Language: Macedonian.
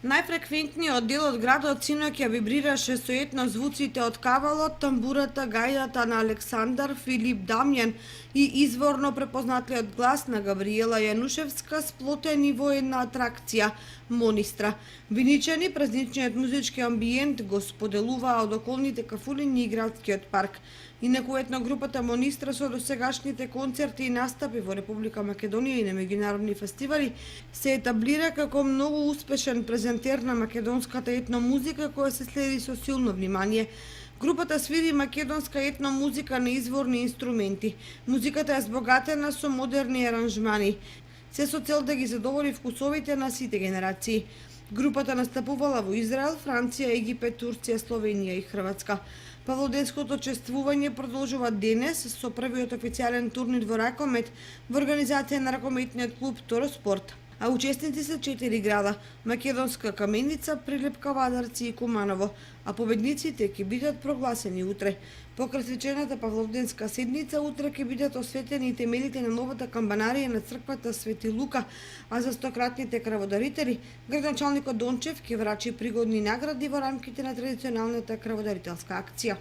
Најфреквентниот дел од градот синоќ ја вибрираше со етнозвуците од кавалот, тамбурата, гајдата на Александар, Филип Дамјан и изворно препознатлиот глас на Габриела Јанушевска сплотени во една атракција Монистра. Виничани празничниот музички амбиент го споделуваа од околните кафулињи и градскиот парк. Инаку етногрупата Монистра со досегашните концерти и настапи во Република Македонија и на меѓународни фестивали се етаблира како многу успешен презентер на македонската етномузика која се следи со силно внимание. Групата свири македонска етномузика на изворни инструменти. Музиката е збогатена со модерни аранжмани, се со цел да ги задоволи вкусовите на сите генерации. Групата настапувала во Израел, Франција, Египет, Турција, Словенија и Хрватска. Павлоденското чествување продолжува денес со првиот официјален турнир во ракомет во организација на ракометниот клуб Тороспорт. А учесници се 4 града: Македонска Каменица, Прилеп, Кавадарци и Куманово, а победниците ќе бидат прогласени утре. По крстичената Павлоденска седница утре ќе бидат осветени и темелите на новата камбанарија на црквата Свети Лука, а за стократните крводарители градоначалникот Дончев ќе врачи пригодни награди во рамките на традиционалната крводарителска акција.